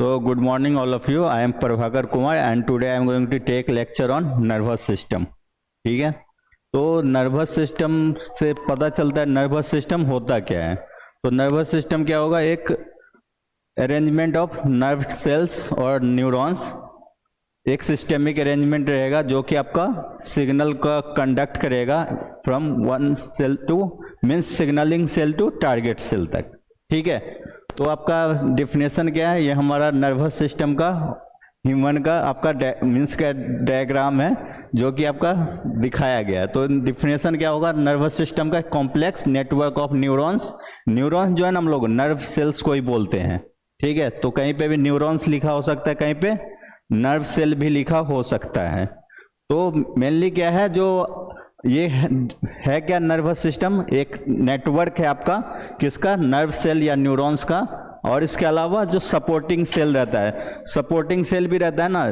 So good morning all of you. I am Prabhakar Kumar and today I am going to take lecture on nervous system. ठीक है, तो nervous system से पता चलता है nervous system होता क्या है। तो नर्वस सिस्टम क्या होगा, एक अरेंजमेंट ऑफ नर्व सेल्स और न्यूरॉन्स, एक सिस्टेमिक अरेंजमेंट रहेगा जो कि आपका सिग्नल का कंडक्ट करेगा from one cell to means signalling cell to target cell तक। ठीक है, तो आपका डिफिनेशन क्या है, ये हमारा नर्वस सिस्टम का ह्यूमन का आपका मीन्स का डायग्राम है जो कि आपका दिखाया गया है। तो डिफिनेशन क्या होगा, नर्वस सिस्टम का complex network of neurons. Neurons जो है ना हम लोग नर्व सेल्स को ही बोलते हैं। ठीक है, तो कहीं पे भी न्यूरॉन्स लिखा हो सकता है, कहीं पे नर्व सेल भी लिखा हो सकता है। तो मेनली क्या है, जो ये है क्या नर्वस सिस्टम, एक नेटवर्क है आपका किसका, नर्व सेल या न्यूरॉन्स का। और इसके अलावा जो सपोर्टिंग सेल रहता है, सपोर्टिंग सेल भी रहता है ना,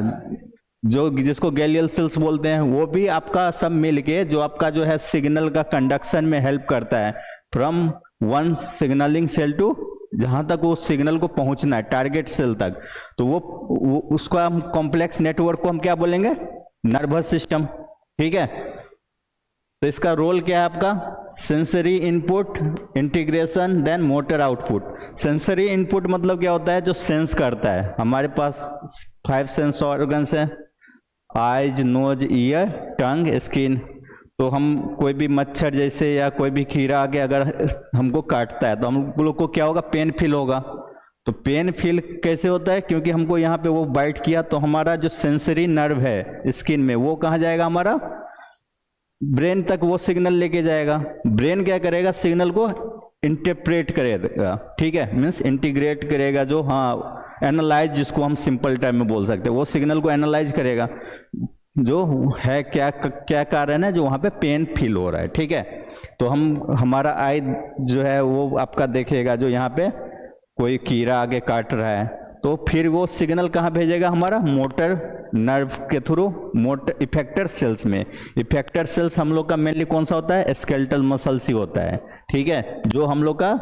जो जिसको गैलियल सेल्स बोलते हैं, वो भी आपका सब मिलके जो आपका जो है सिग्नल का कंडक्शन में हेल्प करता है from one signalling cell to जहां तक वो सिग्नल को पहुंचना है टारगेट सेल तक। तो वो उसका हम कॉम्प्लेक्स नेटवर्क को हम क्या बोलेंगे, नर्वस सिस्टम। ठीक है, तो इसका रोल क्या है आपका, sensory input, integration, then motor output. Sensory input मतलब क्या होता है, जो सेंस करता है। हमारे पास 5 सेंस ऑर्गन्स हैं, eyes, nose, ear, tongue, skin. तो हम कोई भी मच्छर जैसे या कोई भी कीड़ा आके अगर हमको काटता है तो हम लोग को क्या होगा, पेन फील होगा। तो पेन फील कैसे होता है, क्योंकि हमको यहाँ पे वो बाइट किया, तो हमारा जो सेंसरी नर्व है स्किन में वो कहाँ जाएगा, हमारा ब्रेन तक वो सिग्नल लेके जाएगा। ब्रेन क्या करेगा, सिग्नल को इंटरप्रेट करेगा। ठीक है, मीन्स इंटीग्रेट करेगा, जो हाँ एनालाइज, जिसको हम सिंपल टाइम में बोल सकते हैं, वो सिग्नल को एनालाइज करेगा जो है क्या क्या कारण है जो वहाँ पे पेन फील हो रहा है। ठीक है, तो हमारा आई जो है वो आपका देखेगा जो यहाँ पे कोई कीड़ा आगे काट रहा है, तो फिर वो सिग्नल कहाँ भेजेगा, हमारा मोटर नर्व के थ्रू मोटर इफेक्टर सेल्स में। इफेक्टर सेल्स हम लोग का मेनली कौन सा होता है, स्केलेटल मसल्स ही होता है। ठीक है, जो हम लोग का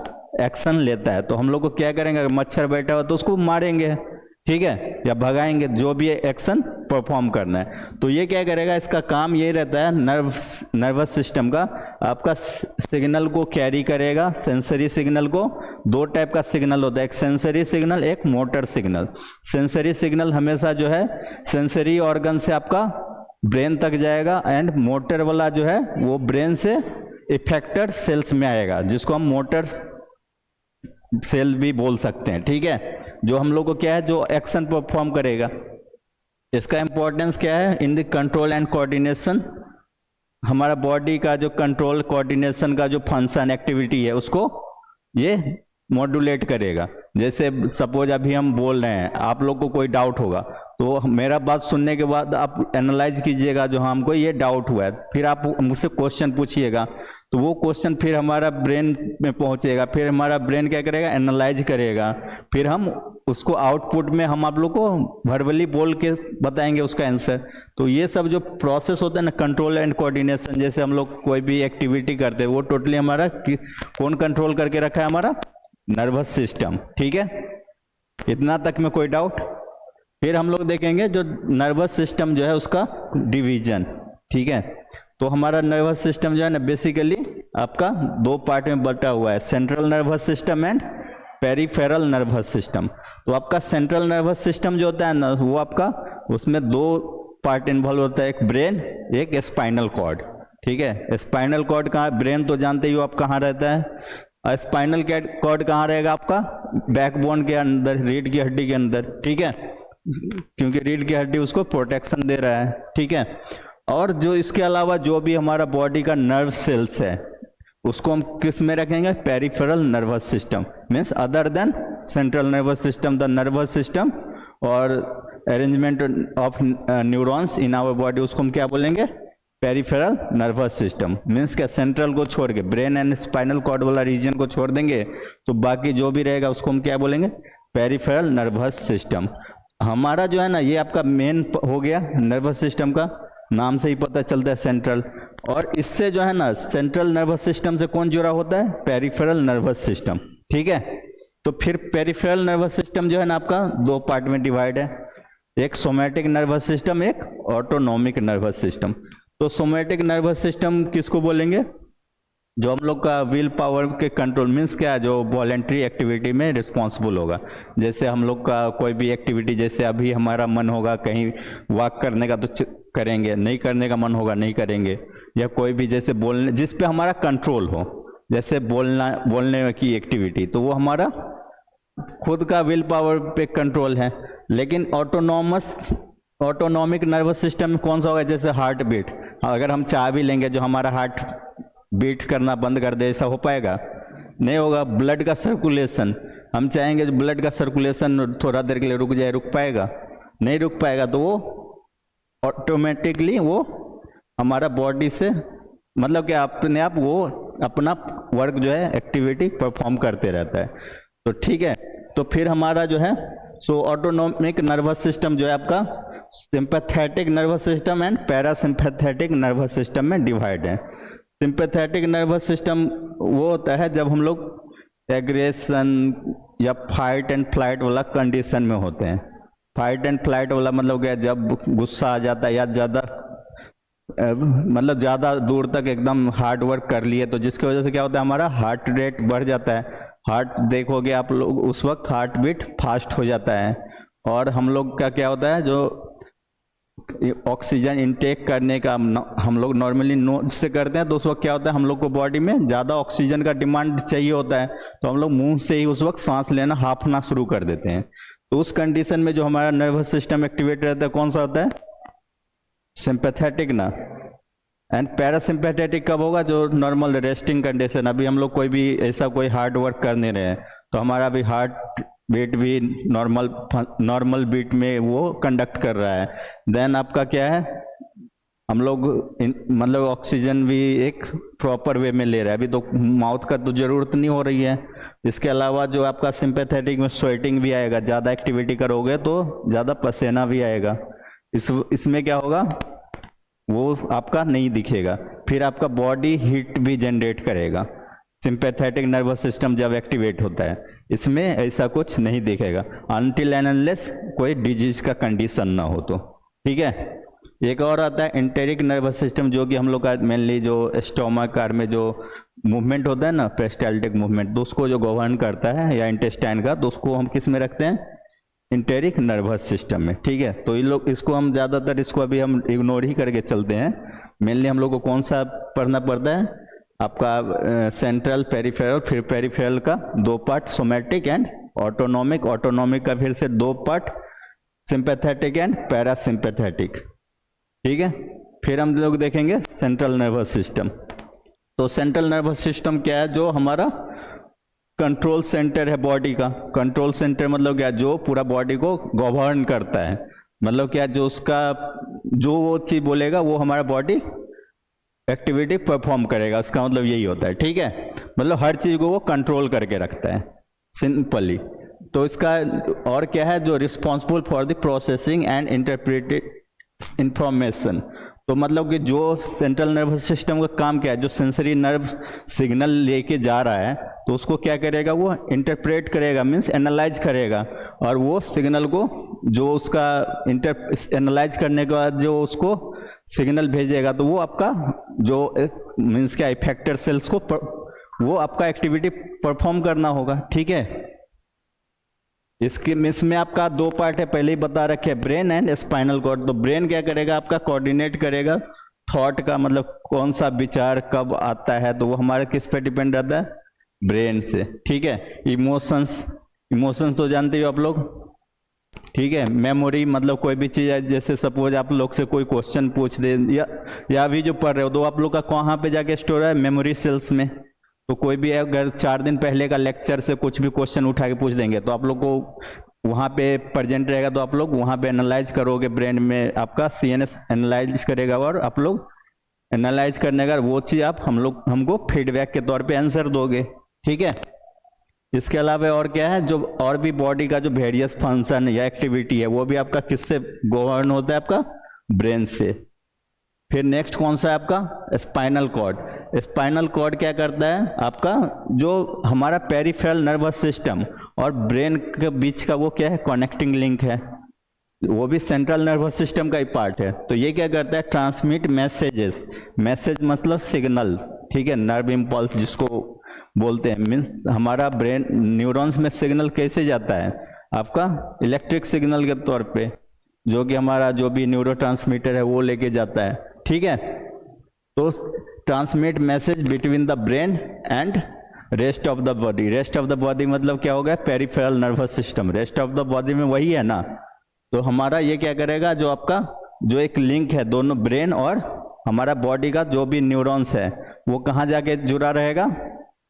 एक्शन लेता है। तो हम लोग को क्या करेंगे, अगर मच्छर बैठा हुआ तो उसको मारेंगे, ठीक है, या भगाएंगे, जो भी एक्शन परफॉर्म करना है। तो ये क्या करेगा, इसका काम ये रहता है नर्वस सिस्टम का, आपका सिग्नल को कैरी करेगा, सेंसरी सिग्नल को। 2 टाइप का सिग्नल होता है, एक सेंसरी सिग्नल, एक मोटर सिग्नल। सेंसरी सिग्नल हमेशा जो है सेंसरी ऑर्गन से आपका ब्रेन तक जाएगा, एंड मोटर वाला जो है वो ब्रेन से इफेक्टर सेल्स में आएगा, जिसको हम मोटर सेल भी बोल सकते हैं। ठीक है, जो हम लोग को क्या है, जो एक्शन परफॉर्म करेगा। इसका इंपॉर्टेंस क्या है, in the control and coordination. हमारा बॉडी का जो कंट्रोल कोऑर्डिनेशन का जो फंक्शन एक्टिविटी है उसको ये मॉड्यूलेट करेगा। जैसे सपोज अभी हम बोल रहे हैं, आप लोग को कोई डाउट होगा तो मेरा बात सुनने के बाद आप एनालाइज कीजिएगा, जो हमको ये डाउट हुआ है, फिर आप मुझसे क्वेश्चन पूछिएगा, तो वो क्वेश्चन फिर हमारा ब्रेन में पहुंचेगा, फिर हमारा ब्रेन क्या करेगा, एनालाइज करेगा, फिर हम उसको आउटपुट में हम आप लोग को वर्बली बोल के बताएंगे उसका आंसर। तो ये सब जो प्रोसेस होता है ना, कंट्रोल एंड कोऑर्डिनेशन, जैसे हम लोग कोई भी एक्टिविटी करते हैं वो टोटली हमारा कौन कंट्रोल करके रखा है, हमारा नर्वस सिस्टम। ठीक है, इतना तक में कोई डाउट। फिर हम लोग देखेंगे जो नर्वस सिस्टम जो है उसका डिवीजन। ठीक है, तो हमारा नर्वस सिस्टम जो है ना बेसिकली आपका 2 पार्ट में बटा हुआ है, central nervous system and peripheral nervous system. तो आपका सेंट्रल नर्वस सिस्टम जो होता है ना, वो आपका उसमें 2 पार्ट इन्वॉल्व होता है, एक ब्रेन, एक स्पाइनल कॉर्ड। ठीक है, स्पाइनल कॉर्ड कहाँ, ब्रेन तो जानते ही हो आप कहाँ रहता है, स्पाइनल कॉर्ड कहाँ रहेगा आपका, बैकबोन के अंदर, रीढ़ की हड्डी के अंदर। ठीक है, क्योंकि रीढ़ की हड्डी उसको प्रोटेक्शन दे रहा है। ठीक है, और जो इसके अलावा जो भी हमारा बॉडी का नर्व सेल्स है उसको हम किस में रखेंगे, peripheral nervous system, means other than central nervous system, the nervous system और arrangement of neurons in our body, उसको हम क्या बोलेंगे, पेरिफेरल नर्वस सिस्टम। मीन्स क्या, सेंट्रल को छोड़ के, ब्रेन एंड स्पाइनल कॉर्ड वाला रीजन को छोड़ देंगे तो बाकी जो भी रहेगा उसको हम क्या बोलेंगे, पेरिफेरल नर्वस सिस्टम। हमारा जो है ना ये आपका मेन हो गया नर्वस सिस्टम का, नाम से ही पता चलता है सेंट्रल। और इससे जो है ना सेंट्रल नर्वस सिस्टम से कौन जुड़ा होता है, पेरिफेरल नर्वस सिस्टम। ठीक है, तो फिर पेरिफेरल नर्वस सिस्टम जो है ना आपका दो पार्ट में डिवाइड है, एक सोमैटिक नर्वस सिस्टम, एक ऑटोनॉमिक नर्वस सिस्टम। तो सोमैटिक नर्वस सिस्टम किसको बोलेंगे? जो हम लोग का विल पावर के कंट्रोल मीन्स क्या है, जो वॉलेंट्री एक्टिविटी में रिस्पॉन्सिबल होगा। जैसे हम लोग का कोई भी एक्टिविटी, जैसे अभी हमारा मन होगा कहीं वॉक करने का तो करेंगे, नहीं करने का मन होगा नहीं करेंगे, या कोई भी जैसे बोलने जिस पे हमारा कंट्रोल हो, जैसे बोलने की एक्टिविटी, तो वो हमारा खुद का विल पावर पे कंट्रोल है। लेकिन ऑटोनॉमिक नर्वस सिस्टम में कौन सा होगा? जैसे हार्ट बीट, अगर हम चाह भी लेंगे जो हमारा हार्ट बीट करना बंद कर दे, ऐसा हो पाएगा? नहीं होगा। ब्लड का सर्कुलेशन, हम चाहेंगे जो ब्लड का सर्कुलेशन थोड़ा देर के लिए रुक जाए, रुक पाएगा? नहीं रुक पाएगा। तो वो ऑटोमेटिकली वो हमारा बॉडी से मतलब कि अपने आप वो अपना वर्क जो है एक्टिविटी परफॉर्म करते रहता है। तो ठीक है, तो फिर हमारा जो है सो ऑटोनॉमिक नर्वस सिस्टम जो है आपका sympathetic nervous system and parasympathetic nervous system में डिवाइड है। सिंपैथेटिक नर्वस सिस्टम वो होता है जब हम लोग एग्रेशन या फाइट एंड फ्लाइट वाला कंडीशन में होते हैं। फाइट एंड फ्लाइट वाला मतलब क्या, जब गुस्सा आ जाता है या ज़्यादा मतलब ज़्यादा दूर तक एकदम हार्ड वर्क कर लिए, तो जिसकी वजह से क्या होता है, हमारा हार्ट रेट बढ़ जाता है। हार्ट देखोगे आप लोग उस वक्त हार्ट बीट फास्ट हो जाता है। और हम लोग का क्या होता है, जो ऑक्सीजन इनटेक करने का हम लोग नॉर्मली नोज से करते हैं, तो उस वक्त क्या होता है, हम लोग को बॉडी में ज़्यादा ऑक्सीजन का डिमांड चाहिए होता है, तो हम लोग मुंह से ही उस वक्त सांस लेना हांफना शुरू कर देते हैं। तो उस कंडीशन में जो हमारा नर्वस सिस्टम एक्टिवेट रहता है कौन सा होता है? सिंपैथेटिक ना। एंड पैरासिम्पैथेटिक कब होगा? जो नॉर्मल रेस्टिंग कंडीशन, अभी हम लोग कोई भी ऐसा कोई हार्ड वर्क कर नहीं रहे हैं, तो हमारा भी हार्ट बीट भी नॉर्मल बीट में वो कंडक्ट कर रहा है। देन आपका क्या है, हम लोग मतलब ऑक्सीजन भी एक प्रॉपर वे में ले रहा है। अभी तो माउथ का तो जरूरत नहीं हो रही है। इसके अलावा जो आपका सिंपैथेटिक में स्वेटिंग भी आएगा, ज़्यादा एक्टिविटी करोगे तो ज़्यादा पसीना भी आएगा। इसमें क्या होगा, वो आपका नहीं दिखेगा। फिर आपका बॉडी हीट भी जनरेट करेगा। सिंपैथेटिक नर्वस सिस्टम जब एक्टिवेट होता है, इसमें ऐसा कुछ नहीं दिखेगा अनटिल एंड अनलेस कोई डिजीज का कंडीशन ना हो तो। ठीक है, एक और आता है एंटेरिक नर्वस सिस्टम, जो कि हम लोग का मेनली जो स्टोमक कार में जो मूवमेंट होता है ना, पेरिस्टाल्टिक मूवमेंट, तो उसको जो गवर्न करता है, या इंटेस्टाइन का, तो उसको हम किस में रखते हैं? एंटेरिक नर्वस सिस्टम में। ठीक है, तो ये लोग इसको हम ज़्यादातर इसको अभी हम इग्नोर ही करके चलते हैं। मेनली हम लोग को कौन सा पढ़ना पड़ता है? आपका सेंट्रल, पेरिफेरल, फिर पेरिफेरल का दो part somatic and autonomic, autonomic का फिर से दो पार्ट सिंपैथेटिक एंड पैरासिम्पैथेटिक। ठीक है, फिर हम लोग देखेंगे सेंट्रल नर्वस सिस्टम। तो सेंट्रल नर्वस सिस्टम क्या है? जो हमारा कंट्रोल सेंटर है बॉडी का। कंट्रोल सेंटर मतलब क्या? जो पूरा बॉडी को गवर्न करता है। मतलब क्या, जो उसका जो वो चीज बोलेगा वो हमारा बॉडी एक्टिविटी परफॉर्म करेगा, उसका मतलब यही होता है। ठीक है, मतलब हर चीज को वो कंट्रोल करके रखता है सिंपली। तो इसका और क्या है? जो responsible for the processing and interpreted information. तो मतलब कि जो सेंट्रल नर्वस सिस्टम का काम क्या है, जो सेंसरी नर्व सिग्नल लेके जा रहा है, तो उसको क्या करेगा, वो इंटरप्रेट करेगा, मीन्स एनालाइज करेगा। और वो सिग्नल को जो उसका एनालाइज करने के बाद जो उसको सिग्नल भेजेगा, तो वो आपका जो मीन्स क्या, इफेक्टर सेल्स को वो आपका एक्टिविटी परफॉर्म करना होगा। ठीक है, इसमें आपका दो पार्ट है, पहले ही बता रखे, ब्रेन एंड स्पाइनल कॉर्ड। तो ब्रेन क्या करेगा, आपका कोऑर्डिनेट करेगा थॉट का, मतलब कौन सा विचार कब आता है, तो वो हमारे किस पे डिपेंड रहता है? ब्रेन से। ठीक है, इमोशंस तो जानते हो आप लोग। ठीक है, मेमोरी मतलब कोई भी चीज़ है, जैसे सपोज आप लोग से कोई क्वेश्चन पूछ दे, या अभी जो पढ़ रहे हो, तो आप लोग का कहाँ पे जाके स्टोर है? मेमोरी सेल्स में। तो कोई भी अगर 4 दिन पहले का लेक्चर से कुछ भी क्वेश्चन उठा के पूछ देंगे, तो आप लोग को वहाँ पे प्रेजेंट रहेगा, तो आप लोग वहाँ पे एनालाइज करोगे, ब्रेन में आपका CNS एनालाइज करेगा, और आप लोग एनालाइज करने का वो चीज़ आप हमको फीडबैक के तौर पे आंसर दोगे। ठीक है, इसके अलावा और क्या है, जो और भी बॉडी का जो वेरियस फंक्शन या एक्टिविटी है, वो भी आपका किससे गवर्न होता है? आपका ब्रेन से। फिर नेक्स्ट कौन सा है आपका? Spinal cord. स्पाइनल कॉर्ड क्या करता है? आपका जो हमारा पेरिफेरल नर्वस सिस्टम और ब्रेन के बीच का वो क्या है, कनेक्टिंग लिंक है, वो भी सेंट्रल नर्वस सिस्टम का ही पार्ट है। तो ये क्या करता है, ट्रांसमिट मैसेजेस, मैसेज मतलब सिग्नल, ठीक है, नर्व इम्पल्स जिसको बोलते हैं, मीन्स हमारा ब्रेन न्यूरॉन्स में सिग्नल कैसे जाता है, आपका इलेक्ट्रिक सिग्नल के तौर पे, जो कि हमारा जो भी न्यूरोट्रांसमीटर है वो लेके जाता है, ठीक है। तो transmit message between the brain and rest of the body. Rest of the body मतलब क्या हो गया, peripheral nervous system, rest of the body में वही है ना। तो हमारा ये क्या करेगा, जो आपका जो एक लिंक है दोनों ब्रेन और हमारा बॉडी का जो भी न्यूरॉन्स है वो कहाँ जाके जुड़ा रहेगा,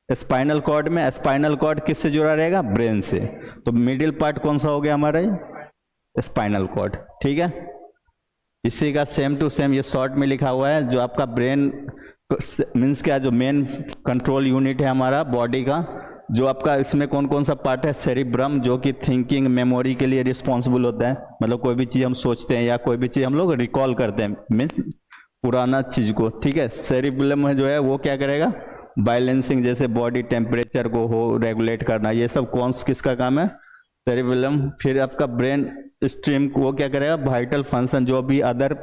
स्पाइनल कॉर्ड में। स्पाइनल कॉर्ड किससे जुड़ा रहेगा, ब्रेन से। तो मिडिल पार्ट कौन सा हो गया हमारा, स्पाइनल कॉर्ड, ठीक है। इसी का सेम टू सेम ये शॉर्ट में लिखा हुआ है, जो आपका ब्रेन मीन्स क्या, जो मेन कंट्रोल यूनिट है हमारा बॉडी का, जो आपका इसमें कौन कौन सा पार्ट है, सेरिब्रम, जो कि थिंकिंग मेमोरी के लिए रिस्पॉन्सिबल होता है, मतलब कोई भी चीज़ हम सोचते हैं या कोई भी चीज़ हम लोग रिकॉल करते हैं, मीन्स पुराना चीज़ को, ठीक है। सेरिब्रम जो है वो क्या करेगा, बैलेंसिंग, जैसे बॉडी टेम्परेचर को हो रेगुलेट करना, ये सब कौन किसका काम है, सेरिब्रम। फिर आपका ब्रेन स्ट्रीम वो क्या करेगा, वाइटल फंक्शन, जो भी अदर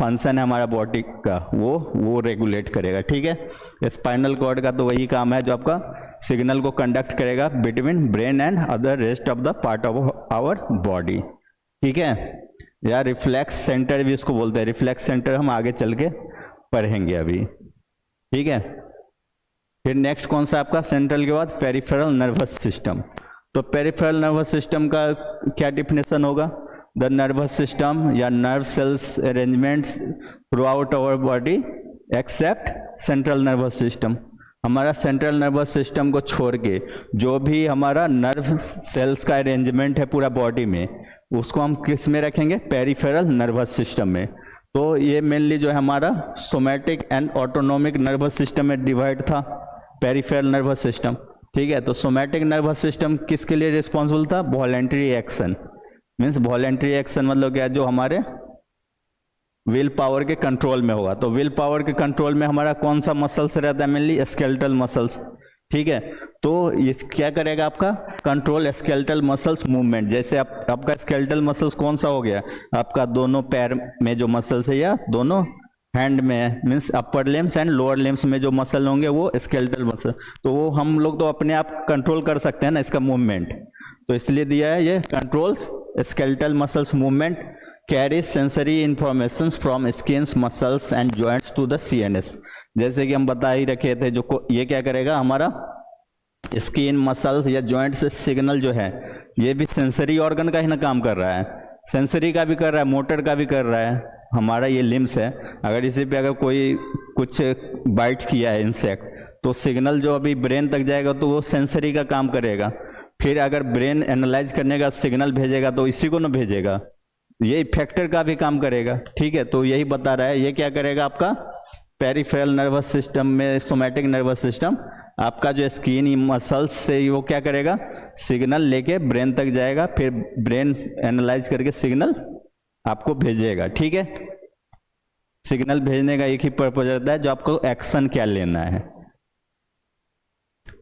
फंक्शन है हमारा बॉडी का वो रेगुलेट करेगा, ठीक है। स्पाइनल कॉर्ड का तो वही काम है, जो आपका सिग्नल को कंडक्ट करेगा between brain and other rest of the part of our body, ठीक है। या रिफ्लेक्स सेंटर भी इसको बोलते हैं, रिफ्लेक्स सेंटर हम आगे चल के पढ़ेंगे अभी, ठीक है। फिर नेक्स्ट कौन सा आपका, सेंट्रल के बाद पेरिफेरल नर्वस सिस्टम। तो पेरिफेरल नर्वस सिस्टम का क्या डिफिनेशन होगा, द नर्वस सिस्टम या nerve cells arrangements throughout our body except central nervous system. हमारा सेंट्रल नर्वस सिस्टम को छोड़ के जो भी हमारा नर्व सेल्स का अरेंजमेंट है पूरा बॉडी में, उसको हम किस में रखेंगे, पेरिफेरल नर्वस सिस्टम में। तो ये मेनली जो है हमारा somatic and autonomic nervous system में डिवाइड था पेरिफेरल नर्वस सिस्टम, ठीक है। तो सोमैटिक नर्वस सिस्टम किसके लिए रिस्पॉन्सिबल था, voluntary action, means voluntary action मतलब क्या, जो हमारे विल पावर के कंट्रोल में होगा। तो विल पावर के कंट्रोल में हमारा कौन सा मसल्स रहता है, मेनली स्केलेटल मसल्स, ठीक है। तो ये क्या करेगा, आपका कंट्रोल स्केलेटल मसल्स मूवमेंट। जैसे आपका स्केलेटल मसल्स कौन सा हो गया, आपका दोनों पैर में जो मसल्स है या दोनों हैंड में, means upper limbs and lower limbs में जो मसल होंगे वो स्केलेटल मसल। तो वो हम लोग तो अपने आप कंट्रोल कर सकते हैं ना इसका मूवमेंट, तो इसलिए दिया है ये controls skeletal muscles movement, carries sensory information from skins muscles and joints to the CNS. जैसे कि हम बता ही रखे थे, जो ये क्या करेगा, हमारा स्किन मसल्स या जॉइंट से सिग्नल जो है, ये भी सेंसरी ऑर्गन का ही ना काम कर रहा है, सेंसरी का भी कर रहा है, मोटर का भी कर रहा है। हमारा ये लिम्स है, अगर इसी पे अगर कोई कुछ बाइट किया है इंसेक्ट, तो सिग्नल जो अभी ब्रेन तक जाएगा तो वो सेंसरी का काम करेगा। फिर अगर ब्रेन एनालाइज करने का सिग्नल भेजेगा तो इसी को ना भेजेगा, ये इफेक्टर का भी काम करेगा, ठीक है। तो यही बता रहा है, ये क्या करेगा, आपका पेरिफेरल नर्वस सिस्टम में सोमैटिक नर्वस सिस्टम, आपका जो स्किन मसल्स से वो क्या करेगा, सिग्नल लेके ब्रेन तक जाएगा, फिर ब्रेन एनालाइज करके सिग्नल आपको भेजेगा, ठीक है। सिग्नल भेजने का एक ही पर्पज रहता है, जो आपको एक्शन क्या लेना है।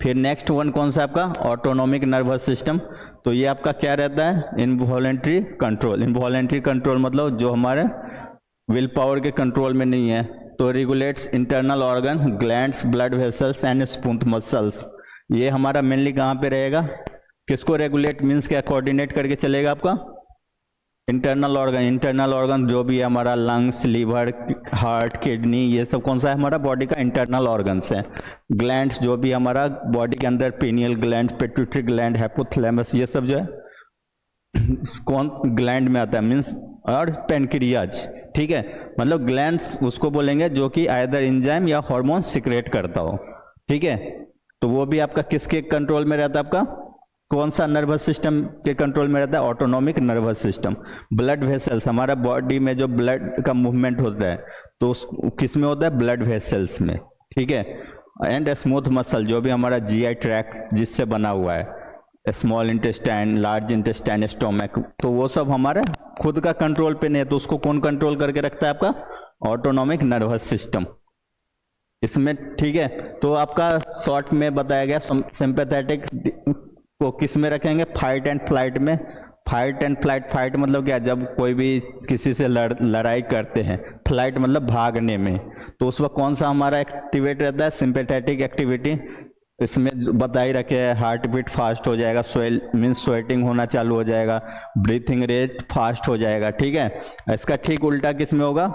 फिर नेक्स्ट वन कौन सा आपका, ऑटोनोमिक नर्वस सिस्टम। तो ये आपका क्या रहता है, इनवॉलेंट्री कंट्रोल। इनवॉलेंट्री कंट्रोल मतलब जो हमारे विल पावर के कंट्रोल में नहीं है। तो regulates internal organ, glands, blood vessels and smooth muscles. ये हमारा मेनली कहाँ पे रहेगा, किसको रेगुलेट मीन्स क्या, कोऑर्डिनेट करके चलेगा आपका इंटरनल ऑर्गन। इंटरनल ऑर्गन जो भी है हमारा लंग्स, लीवर, हार्ट, किडनी, ये सब कौन सा है, हमारा बॉडी का इंटरनल ऑर्गन्स है। ग्लैंड्स जो भी हमारा बॉडी के अंदर, pineal gland, pituitary gland, hypothalamus, ये सब जो है कौन ग्लैंड में आता है, मीन्स, और पेनक्रियाज, ठीक है। मतलब ग्लैंड्स उसको बोलेंगे जो कि आइदर एंजाइम या हार्मोन सिक्रेट करता हो, ठीक है। तो वो भी आपका किसके कंट्रोल में रहता है, आपका कौन सा नर्वस सिस्टम के कंट्रोल में रहता है, autonomic nervous system. Blood vessels, हमारा बॉडी में जो ब्लड का मूवमेंट होता है तो किस में होता है, ब्लड वेसल्स में, ठीक है। एंड स्मूथ मसल जो भी हमारा जीआई ट्रैक्ट जिससे बना हुआ है, small intestine, large intestine, stomach, तो वो सब हमारे खुद का कंट्रोल पे नहीं है, तो उसको कौन कंट्रोल करके रखता है, आपका ऑटोनोमिक नर्वस सिस्टम इसमें, ठीक है। तो आपका शॉर्ट में बताया गया सिंपैथेटिक को किस में रखेंगे, फाइट एंड फ्लाइट में। फाइट एंड फ्लाइट, फाइट मतलब क्या, जब कोई भी किसी से लड़ाई करते हैं, फ्लाइट मतलब भागने में, तो उस वक्त कौन सा हमारा एक्टिवेट रहता है, सिंपैथेटिक एक्टिविटी। इसमें बता ही रखे हैं, हार्ट बीट फास्ट हो जाएगा, स्वेल मीन्स स्वेटिंग होना चालू हो जाएगा, ब्रीथिंग रेट फास्ट हो जाएगा, ठीक है। इसका ठीक उल्टा किस में होगा,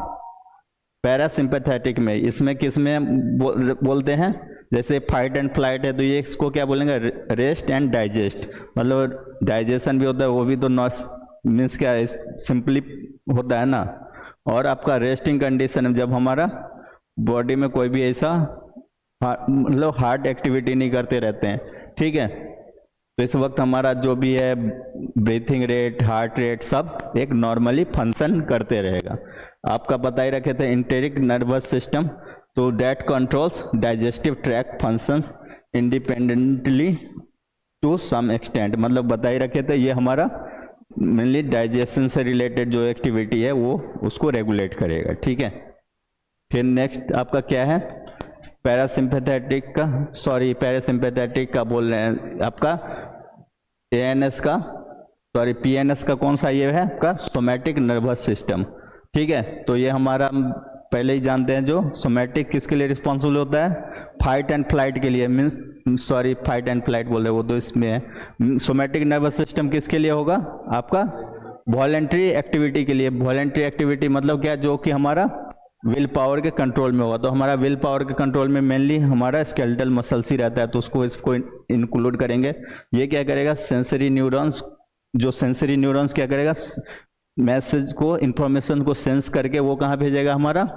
पैरासिम्पैथेटिक में। इसमें किस में बोलते हैं, जैसे फाइट एंड फ्लाइट है तो ये इसको क्या बोलेंगे, रेस्ट एंड डाइजेस्ट, मतलब डाइजेशन भी होता है, वो भी तो मीन्स क्या है, सिंपली होता है ना। और आपका रेस्टिंग कंडीशन, जब हमारा बॉडी में कोई भी ऐसा मतलब हार्ट एक्टिविटी नहीं करते रहते हैं, ठीक है। तो इस वक्त हमारा जो भी है ब्रीथिंग रेट, हार्ट रेट सब एक नॉर्मली फंक्शन करते रहेगा। आपका बता ही रखे थे इंटेरिक नर्वस सिस्टम, तो that controls digestive tract functions independently to some extent, मतलब बता ही रखे थे ये हमारा मेनली डाइजेशन से रिलेटेड जो एक्टिविटी है वो उसको रेगुलेट करेगा, ठीक है। फिर नेक्स्ट आपका क्या है, पैरासिम्पैथेटिक का बोल रहे हैं आपका एएनएस का, पीएनएस का कौन सा ये है आपका, सोमैटिक नर्वस सिस्टम, ठीक है। तो ये हमारा पहले ही जानते हैं, जो सोमैटिक किसके लिए रिस्पॉन्सिबल होता है, फाइट एंड फ्लाइट के लिए, फाइट एंड फ्लाइट बोल रहे वो तो इसमें है। सोमैटिक नर्वस सिस्टम किसके लिए होगा, आपका वॉलेंट्री एक्टिविटी के लिए। वॉलेंट्री एक्टिविटी मतलब क्या, जो कि हमारा विल पावर के कंट्रोल में होगा। तो हमारा विल पावर के कंट्रोल में मेनली हमारा स्केलेटल मसल्स ही रहता है, तो इसको इंक्लूड करेंगे। ये क्या करेगा, सेंसरी न्यूरॉन्स, जो सेंसरी न्यूरॉन्स क्या करेगा, मैसेज को, इंफॉर्मेशन को सेंस करके वो कहाँ भेजेगा, हमारा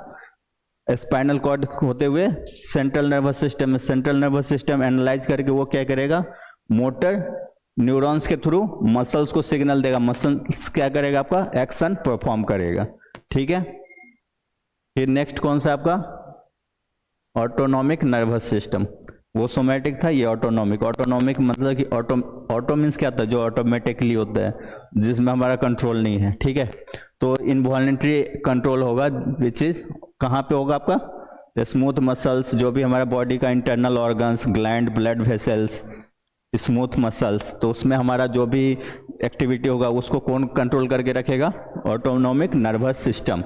स्पाइनल कॉर्ड होते हुए सेंट्रल नर्वस सिस्टम में। सेंट्रल नर्वस सिस्टम एनालाइज करके वो क्या करेगा, मोटर न्यूरॉन्स के थ्रू मसल्स को सिग्नल देगा, मसल्स क्या करेगा, आपका एक्शन परफॉर्म करेगा, ठीक है। फिर नेक्स्ट कौन सा आपका, ऑटोनॉमिक नर्वस सिस्टम, वो सोमैटिक था, ये ऑटोनॉमिक। ऑटोनॉमिक मतलब कि ऑटो मीन्स क्या होता है, जो ऑटोमेटिकली होता है, जिसमें हमारा कंट्रोल नहीं है, ठीक है। तो इनवॉलेंट्री कंट्रोल होगा, विच इज कहाँ पे होगा आपका, स्मूथ मसल्स, जो भी हमारा बॉडी का internal organs, gland, blood vessels, smooth muscles, तो उसमें हमारा जो भी एक्टिविटी होगा उसको कौन कंट्रोल करके रखेगा, ऑटोनॉमिक नर्वस सिस्टम,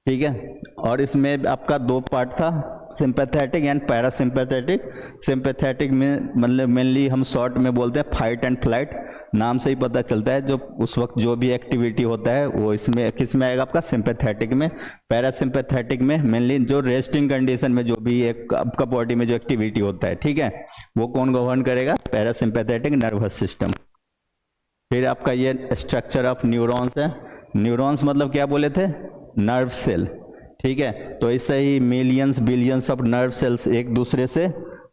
ठीक है। और इसमें आपका दो पार्ट था, सिंपैथेटिक एंड पैरासिम्पैथेटिक। सिंपैथेटिक में मतलब मेनली हम शॉर्ट में बोलते हैं फाइट एंड फ्लाइट, नाम से ही पता चलता है, जो उस वक्त जो भी एक्टिविटी होता है वो इसमें किस में आएगा, आपका सिंपैथेटिक में। पैरासिम्पैथेटिक में मेनली जो रेस्टिंग कंडीशन में जो भी एक आपका बॉडी में जो एक्टिविटी होता है, ठीक है, वो कौन गवर्न करेगा, पैरासिम्पैथेटिक नर्वस सिस्टम। फिर आपका ये स्ट्रक्चर ऑफ न्यूरॉन्स है। न्यूरॉन्स मतलब क्या बोले थे, नर्व सेल, ठीक है। तो ऐसे ही millions billions of nerve cells एक दूसरे से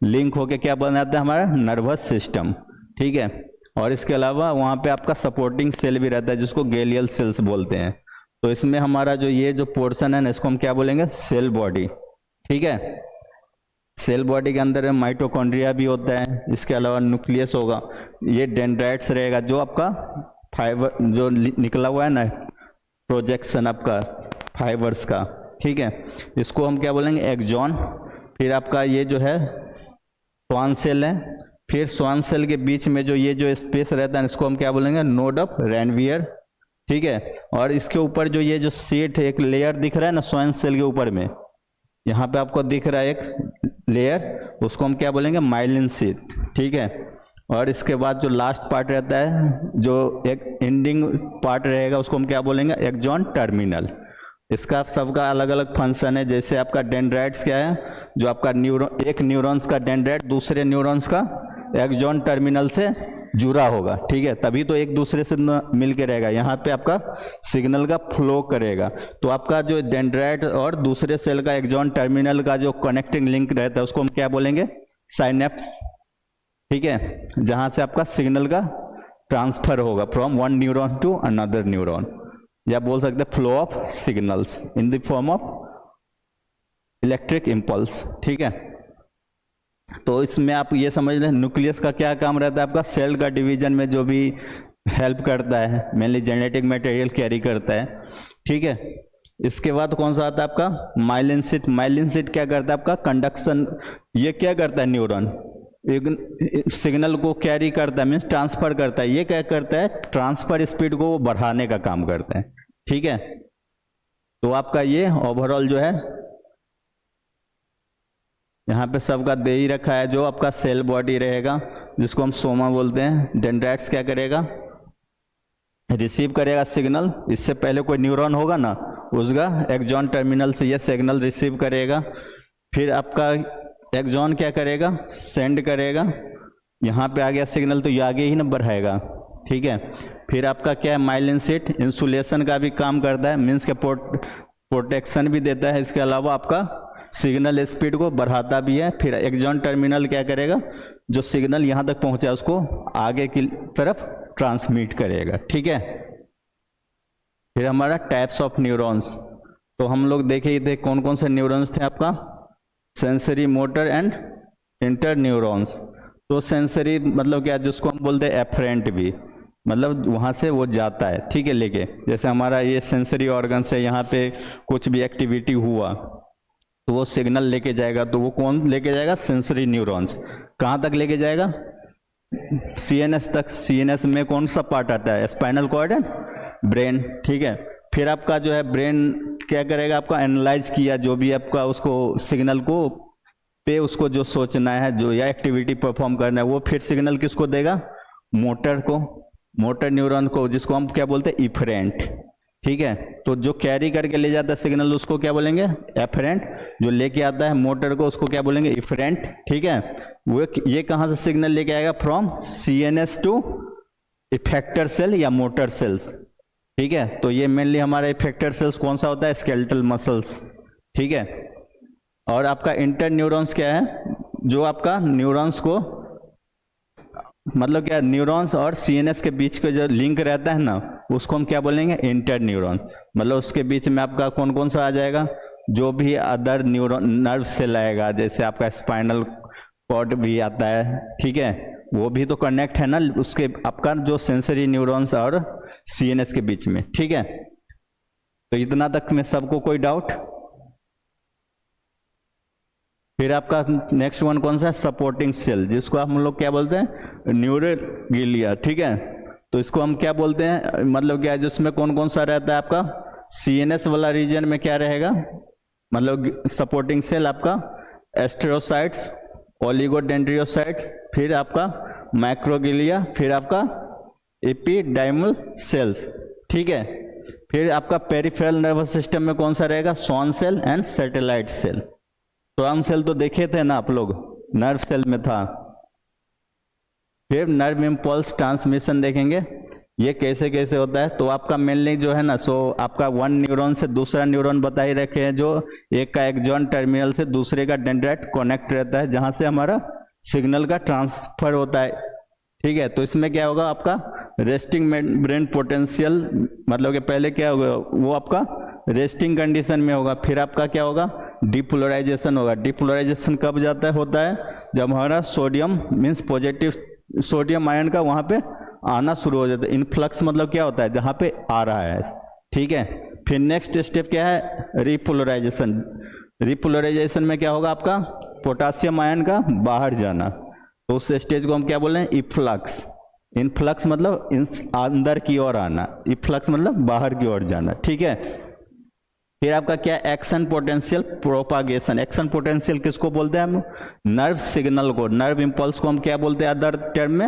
लिंक होके क्या बनाते हैं, हमारा नर्वस सिस्टम, ठीक है। और इसके अलावा वहाँ पे आपका सपोर्टिंग सेल भी रहता है, जिसको गैलियल सेल्स बोलते हैं। तो इसमें हमारा जो ये जो पोर्शन है ना, इसको हम क्या बोलेंगे, सेल बॉडी, ठीक है। सेल बॉडी के अंदर माइटोकॉन्ड्रिया भी होता है, इसके अलावा न्यूक्लियस होगा, ये डेंड्राइट्स रहेगा, जो आपका फाइबर जो निकला हुआ है ना, प्रोजेक्शन आपका फाइबर्स का, ठीक है, इसको हम क्या बोलेंगे, एक्सॉन। फिर आपका ये जो है स्वान सेल है, फिर स्वान सेल के बीच में जो ये जो स्पेस रहता है इसको हम क्या बोलेंगे, नोड ऑफ रैनवियर, ठीक है। और इसके ऊपर जो ये जो शीट है, एक लेयर दिख रहा है ना स्वान सेल के ऊपर में, यहाँ पे आपको दिख रहा है एक लेयर, उसको हम क्या बोलेंगे, माइलिन शीट, ठीक है। और इसके बाद जो लास्ट पार्ट रहता है, जो एक एंडिंग पार्ट रहेगा, उसको हम क्या बोलेंगे, एक्सॉन टर्मिनल। इसका सबका अलग अलग फंक्शन है। जैसे आपका डेंड्राइट्स क्या है, जो आपका एक न्यूरॉन्स का डेंड्राइट दूसरे न्यूरॉन्स का एक्सॉन टर्मिनल से जुड़ा होगा, ठीक है, तभी तो एक दूसरे से मिल के रहेगा, यहाँ पे आपका सिग्नल का फ्लो करेगा। तो आपका जो डेंड्राइट और दूसरे सेल का एक्सॉन टर्मिनल का जो कनेक्टिंग लिंक रहता है, उसको हम क्या बोलेंगे, साइनेप्स, ठीक है, जहां से आपका सिग्नल का ट्रांसफर होगा from one neuron to another neuron, या बोल सकते हैं flow of signals in the form of electric impulse, ठीक है। तो इसमें आप ये समझ लें, न्यूक्लियस का क्या काम रहता है, आपका सेल का डिवीजन में जो भी हेल्प करता है, मेनली जेनेटिक मटेरियल कैरी करता है, ठीक है। इसके बाद कौन सा आता है आपका, माइलिन शीट। माइलिन शीट क्या करता है, आपका कंडक्शन, ये क्या करता है, न्यूरॉन एक सिग्नल को कैरी करता है, मीन्स ट्रांसफर करता है। ये क्या करता है, ट्रांसफर स्पीड को वो बढ़ाने का काम करता है। ठीक है, तो आपका ये ओवरऑल जो है यहाँ पे सबका दे ही रखा है। जो आपका सेल बॉडी रहेगा जिसको हम सोमा बोलते हैं, डेंड्राइट्स क्या करेगा, रिसीव करेगा सिग्नल। इससे पहले कोई न्यूरॉन होगा ना, उसका एक्सॉन टर्मिनल से ये सिग्नल रिसीव करेगा। फिर आपका एक्सॉन क्या करेगा, सेंड करेगा। यहाँ पे आ गया सिग्नल तो ये आगे ही ना बढ़ाएगा। ठीक है, फिर आपका क्या है, माइलिन शीट इंसुलेशन का भी काम करता है, मीन्स के प्रोटेक्शन भी देता है। इसके अलावा आपका सिग्नल स्पीड को बढ़ाता भी है। फिर एक्सॉन टर्मिनल क्या करेगा, जो सिग्नल यहाँ तक पहुँचा है उसको आगे की तरफ ट्रांसमिट करेगा। ठीक है, फिर हमारा टाइप्स ऑफ न्यूरॉन्स, तो हम लोग देखे ही थे कौन कौन से न्यूरॉन्स थे आपका, sensory, motor and inter neurons. तो सेंसरी मतलब क्या, जिसको हम बोलते हैं एफरेंट भी, मतलब वहाँ से वो जाता है। ठीक है, लेके जैसे हमारा ये सेंसरी ऑर्गन से यहाँ पे कुछ भी एक्टिविटी हुआ तो वो सिग्नल लेके जाएगा। तो वो कौन लेके जाएगा, सेंसरी न्यूरॉन्स। कहाँ तक लेके जाएगा, सीएनएस तक। सीएनएस में कौन सा पार्ट आता है, स्पाइनल कॉर्ड एंड ब्रेन। ठीक है, फिर आपका जो है ब्रेन क्या करेगा, आपका एनालाइज किया जो भी आपका उसको सिग्नल को पे उसको जो सोचना है, जो या एक्टिविटी परफॉर्म करना है, वो फिर सिग्नल किसको देगा, मोटर को, मोटर न्यूरॉन को, जिसको हम क्या बोलते हैं, इफरेंट। ठीक है, तो जो कैरी करके ले जाता है सिग्नल उसको क्या बोलेंगे, एफरेंट। जो लेके आता है मोटर को उसको क्या बोलेंगे, इफरेंट। ठीक है, वो ये कहाँ से सिग्नल लेके आएगा, from CNS to effector cell या मोटर सेल्स। ठीक है, तो ये मेनली हमारा इफेक्टर सेल्स कौन सा होता है, स्केलेटल मसल्स। ठीक है, और आपका इंटर न्यूरॉन्स क्या है, जो आपका न्यूरॉन्स को मतलब क्या, न्यूरॉन्स और सीएनएस के बीच का जो लिंक रहता है ना, उसको हम क्या बोलेंगे, इंटर न्यूरॉन। मतलब उसके बीच में आपका कौन कौन सा आ जाएगा, जो भी अदर न्यूरॉन नर्व सेल आएगा, जैसे आपका स्पाइनल कॉर्ड भी आता है। ठीक है, वो भी तो कनेक्ट है ना उसके आपका जो सेंसरी न्यूरॉन्स और सीएनएस के बीच में। ठीक है, तो इतना तक में सबको कोई डाउट। फिर आपका नेक्स्ट वन कौन सा है, सपोर्टिंग सेल, जिसको हम लोग क्या बोलते हैं, न्यूरोग्लिया। ठीक है, तो इसको हम क्या बोलते हैं, मतलब क्या, जिसमें कौन कौन सा रहता है आपका, सीएनएस वाला रीजन में क्या रहेगा, मतलब सपोर्टिंग सेल आपका एस्ट्रोसाइट्स, ओलिगोडेंड्रियोसाइट्स, फिर आपका माइक्रोग्लिया, फिर आपका एपिडाइमल सेल्स। ठीक है, फिर आपका पेरिफेरल नर्वस सिस्टम में कौन सा रहेगा, Schwann cell and satellite cell. Schwann cell तो देखे थे ना आप लोग, नर्व सेल में था। फिर नर्व इम्पल्स ट्रांसमिशन देखेंगे, ये कैसे कैसे होता है। तो आपका मेनली जो है ना, सो आपका वन न्यूरॉन से दूसरा न्यूरॉन बता ही रखे हैं, जो एक का एक्सॉन टर्मिनल से दूसरे का डेंड्राइट कनेक्ट रहता है, जहां से हमारा सिग्नल का ट्रांसफर होता है। ठीक है, तो इसमें क्या होगा, आपका रेस्टिंग ब्रेन पोटेंशियल, मतलब कि पहले क्या होगा, वो आपका रेस्टिंग कंडीशन में होगा। फिर आपका क्या होगा, डिपोलराइजेशन होगा। डिपोलराइजेशन कब जाता है, होता है जब हमारा sodium means positive sodium ion का वहां पे आना शुरू हो जाता है। इनफ्लक्स मतलब क्या होता है, जहां पे आ रहा है। ठीक है, फिर नेक्स्ट स्टेप क्या है, रिपोलराइजेशन। रिपोलराइजेशन में क्या होगा, आपका पोटासियम आयन का बाहर जाना, तो उस स्टेज को हम क्या बोल रहे हैं, इफ्लक्स। इनफ्लक्स मतलब अंदर की ओर आना, इफ्लक्स मतलब बाहर की ओर जाना। ठीक है, फिर आपका क्या, action potential propagation. Action potential किसको बोलते हैं हम, नर्व सिग्नल को, नर्व इंपल्स को हम क्या बोलते हैं अदर टर्म में,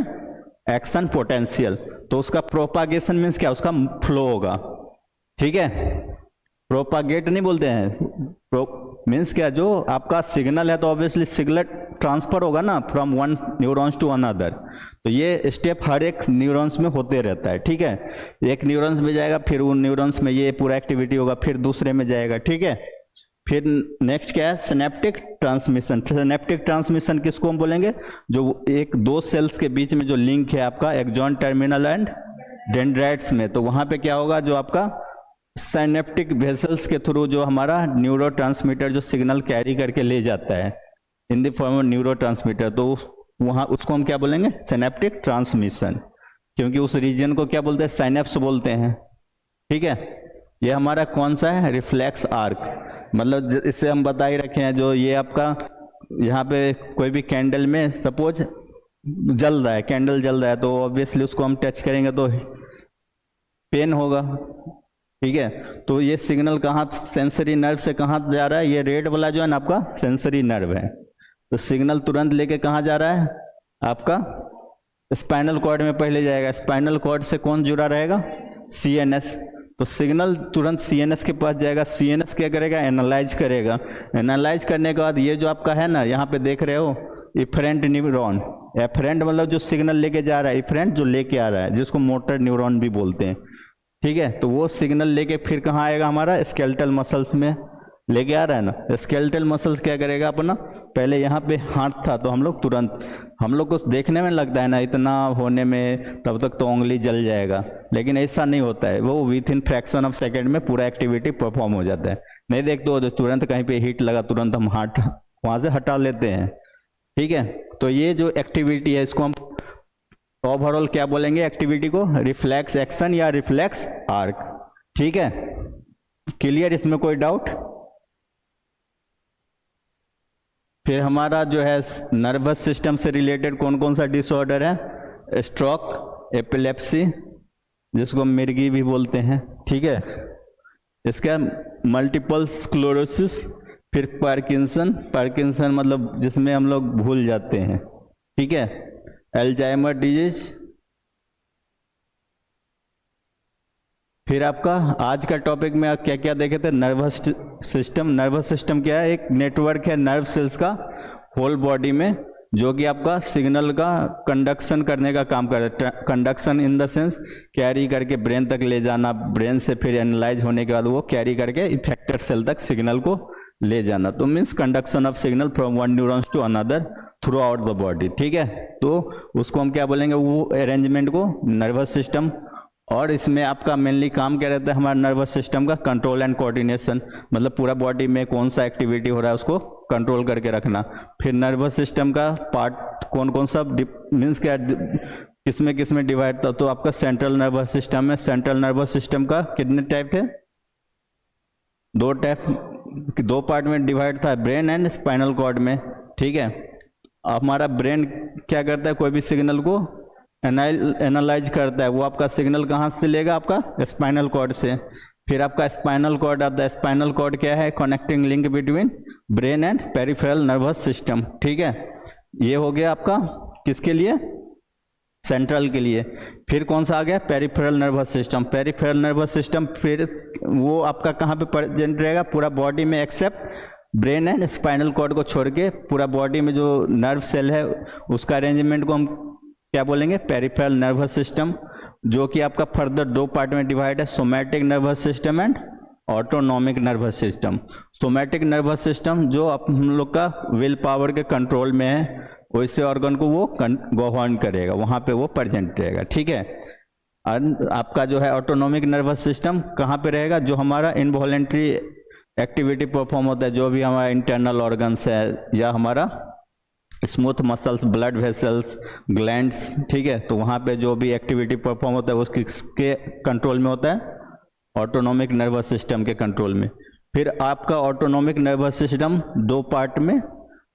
एक्शन पोटेंशियल। तो उसका प्रोपागेशन मीन्स क्या, उसका फ्लो होगा। ठीक है, प्रोपागेट नहीं बोलते हैं, मीन्स क्या, जो आपका सिग्नल है तो ऑब्वियसली सिग्नल ट्रांसफर होगा ना from one neurons to another. तो ये स्टेप हर एक न्यूरॉन्स में होते रहता है। ठीक है, एक न्यूरॉन्स में जाएगा, फिर उन न्यूरॉन्स में ये पूरा एक्टिविटी होगा, फिर दूसरे में जाएगा। ठीक है, फिर नेक्स्ट क्या है, सिनेप्टिक ट्रांसमिशन। सिनेप्टिक ट्रांसमिशन किसको हम बोलेंगे, जो एक दो सेल्स के बीच में जो लिंक है आपका एक्सॉन टर्मिनल एंड डेंड्राइट्स में, तो वहां पे क्या होगा, जो आपका सिनेप्टिक वेसल्स के थ्रू जो हमारा न्यूरोट्रांसमीटर जो सिग्नल कैरी करके ले जाता है इन द फॉर्म ऑफ न्यूरोट्रांसमीटर, तो वहां उसको हम क्या बोलेंगे, सिनेप्टिक ट्रांसमिशन, क्योंकि उस रीजन को क्या बोलते हैं, साइनेप्स बोलते हैं। ठीक है, ये हमारा कौन सा है, रिफ्लेक्स आर्क, मतलब इसे हम बता ही रखे हैं, जो ये आपका यहाँ पे कोई भी कैंडल में सपोज जल रहा है, कैंडल जल रहा है, तो ऑब्वियसली उसको हम टच करेंगे तो पेन होगा, ठीक है। तो ये सिग्नल कहाँ सेंसरी नर्व से कहाँ जा रहा है, ये रेड वाला जो है ना आपका सेंसरी नर्व है। तो सिग्नल तुरंत लेके कहाँ जा रहा है, आपका स्पाइनल कॉर्ड में पहले जाएगा। स्पाइनल कॉर्ड से कौन जुड़ा रहेगा, सीएनएस। तो सिग्नल तुरंत सीएनएस के पास जाएगा। सीएनएस क्या करेगा, एनालाइज करेगा। एनालाइज करने के बाद ये जो आपका है ना, यहाँ पे देख रहे हो इफरेंट न्यूरॉन, एफरेंट मतलब जो सिग्नल लेके जा रहा है, इफरेंट जो लेके आ रहा है, जिसको मोटर न्यूरॉन भी बोलते हैं, ठीक है। तो वो सिग्नल लेके फिर कहाँ आएगा, हमारा स्केलेटल मसल्स में लेके आ रहा है ना। स्केलेटल मसल्स क्या करेगा अपना, पहले यहाँ पे हाथ था तो हम लोग तुरंत, हम लोग को देखने में लगता है ना इतना होने में तब तक तो उंगली जल जाएगा, लेकिन ऐसा नहीं होता है। वो with in fraction of second में पूरा एक्टिविटी परफॉर्म हो जाता है। नहीं देखते हो तो तुरंत कहीं पे हीट लगा, तुरंत हम हाथ वहाँ से हटा लेते हैं, ठीक है। तो ये जो एक्टिविटी है इसको हम ओवरऑल क्या बोलेंगे, एक्टिविटी को रिफ्लेक्स एक्शन या रिफ्लेक्स आर्क, ठीक है। क्लियर, इसमें कोई डाउट। फिर हमारा जो है नर्वस सिस्टम से रिलेटेड कौन कौन सा डिसऑर्डर है, स्ट्रोक, एपिलेप्सी जिसको मिर्गी भी बोलते हैं, ठीक है। इसका मल्टीपल स्क्लेरोसिस, फिर पार्किंसन, पार्किंसन मतलब जिसमें हम लोग भूल जाते हैं, ठीक है। Alzheimer disease. फिर आपका आज का टॉपिक में क्या क्या देखे थे, नर्वस सिस्टम। नर्वस सिस्टम क्या है, एक नेटवर्क है नर्व सेल्स का होल बॉडी में, जो कि आपका सिग्नल का कंडक्शन करने का काम कर रहा है। Conduction in the sense carry करके ब्रेन तक ले जाना, ब्रेन से फिर एनालाइज होने के बाद वो कैरी करके इफेक्टर सेल तक सिग्नल को ले जाना। तो means conduction of signal from one neurons to another throughout the body, ठीक है। तो उसको हम क्या बोलेंगे, वो अरेंजमेंट को नर्वस सिस्टम। और इसमें आपका मेनली काम क्या रहता है हमारा नर्वस सिस्टम का, कंट्रोल एंड कोऑर्डिनेशन, मतलब पूरा बॉडी में कौन सा एक्टिविटी हो रहा है उसको कंट्रोल करके रखना। फिर नर्वस सिस्टम का पार्ट कौन कौन सा मीन्स क्या किसमें डिवाइड था, तो आपका सेंट्रल नर्वस सिस्टम है। सेंट्रल नर्वस सिस्टम का कितने टाइप है, दो टाइप, दो पार्ट में डिवाइड था, ब्रेन एंड स्पाइनल कॉर्ड में, ठीक है। हमारा ब्रेन क्या करता है, कोई भी सिग्नल को एनालाइज करता है, वो आपका सिग्नल कहाँ से लेगा, आपका स्पाइनल कॉर्ड से। फिर आपका स्पाइनल कॉर्ड आता है। स्पाइनल कॉर्ड क्या है, connecting link between brain and peripheral nervous system, ठीक है। ये हो गया आपका किसके लिए, सेंट्रल के लिए। फिर कौन सा आ गया, peripheral nervous system. Peripheral nervous system फिर वो आपका कहाँ पे प्रेजेंट रहेगा, पूरा बॉडी में except brain and spinal cord को छोड़ के पूरा बॉडी में जो नर्व सेल है उसका अरेंजमेंट को हम क्या बोलेंगे, पेरिफेरल नर्वस सिस्टम, जो कि आपका फर्दर दो पार्ट में डिवाइड है, somatic nervous system and autonomic nervous system. Somatic nervous system जो हम लोग का विल पावर के कंट्रोल में है, वैसे ऑर्गन को वो गवर्न करेगा, वहाँ पे वो प्रेजेंट रहेगा, ठीक है। और आपका जो है ऑटोनॉमिक नर्वस सिस्टम कहाँ पे रहेगा, जो हमारा इनवॉलेंट्री एक्टिविटी परफॉर्म होता है, जो भी हमारा इंटरनल ऑर्गन्स है या हमारा smooth muscles, blood vessels, glands, ठीक है। तो वहाँ पे जो भी एक्टिविटी परफॉर्म होता है वो किसके कंट्रोल में होता है, ऑटोनॉमिक नर्वस सिस्टम के कंट्रोल में। फिर आपका ऑटोनॉमिक नर्वस सिस्टम दो पार्ट में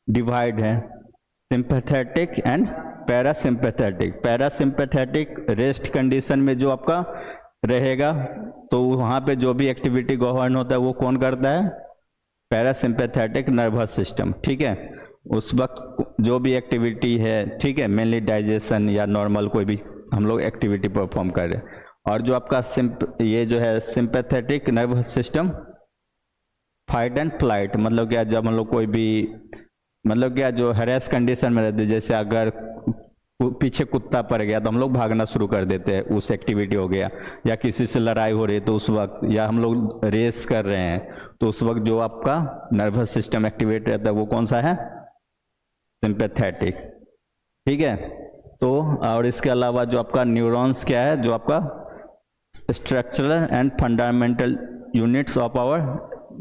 डिवाइड है, sympathetic and parasympathetic. Parasympathetic rest condition में जो आपका रहेगा, तो वहाँ पे जो भी एक्टिविटी गवर्न होता है वो कौन करता है, पैरासिम्पैथेटिक नर्वस सिस्टम, ठीक है। उस वक्त जो भी एक्टिविटी है, ठीक है, मेनली डाइजेशन या नॉर्मल कोई भी हम लोग एक्टिविटी परफॉर्म कर रहे हैं। और जो आपका ये जो है sympathetic nervous system, fight and flight, मतलब क्या, जब हम लोग कोई भी मतलब क्या जो हैरेस कंडीशन में रहते हैं, जैसे अगर पीछे कुत्ता पड़ गया तो हम लोग भागना शुरू कर देते हैं, उस एक्टिविटी हो गया। या किसी से लड़ाई हो रही है तो उस वक्त, या हम लोग रेस कर रहे हैं तो उस वक्त जो आपका नर्वस सिस्टम एक्टिवेट रहता है वो कौन सा है, सिंपैथेटिक, ठीक है। तो और इसके अलावा जो आपका न्यूरॉन्स क्या है, जो आपका structural and fundamental units of our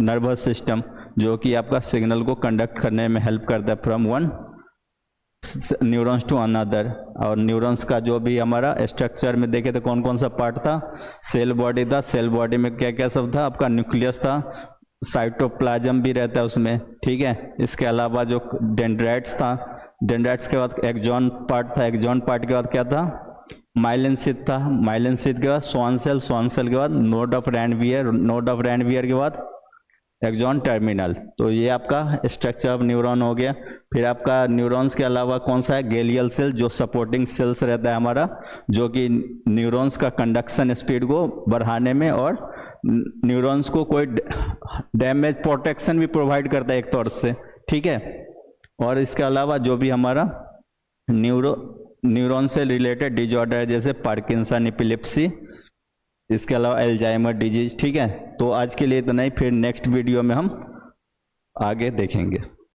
nervous system, जो कि आपका सिग्नल को कंडक्ट करने में हेल्प करता है from one neurons to another. और न्यूरॉन्स का जो भी हमारा स्ट्रक्चर में देखे तो कौन कौन सा पार्ट था, सेल बॉडी था, सेल बॉडी में क्या क्या सब था, आपका न्यूक्लियस था, साइटोप्लाज्म भी रहता है उसमें, ठीक है। इसके अलावा जो डेंड्राइट्स था, डेंड्राइट्स के बाद एक्सॉन पार्ट था, एक्सॉन पार्ट के बाद क्या था, माइलिन शीथ था, माइलिन शीथ के बाद स्वान सेल, स्वान सेल के बाद node of Ranvier, node of Ranvier के बाद एक्सॉन टर्मिनल। तो ये आपका स्ट्रक्चर ऑफ न्यूरॉन हो गया। फिर आपका न्यूरॉन्स के अलावा कौन सा है, गैलियल सेल, जो सपोर्टिंग सेल्स रहता है हमारा, जो कि न्यूरॉन्स का कंडक्शन स्पीड को बढ़ाने में और न्यूरॉन्स को कोई डैमेज प्रोटेक्शन भी प्रोवाइड करता है एक तौर से, ठीक है। और इसके अलावा जो भी हमारा न्यूरॉन से रिलेटेड डिजॉर्डर है, जैसे पार्किंसन, एपिलेप्सी, इसके अलावा अल्जाइमर डिजीज, ठीक है। तो आज के लिए इतना ही, फिर नेक्स्ट वीडियो में हम आगे देखेंगे।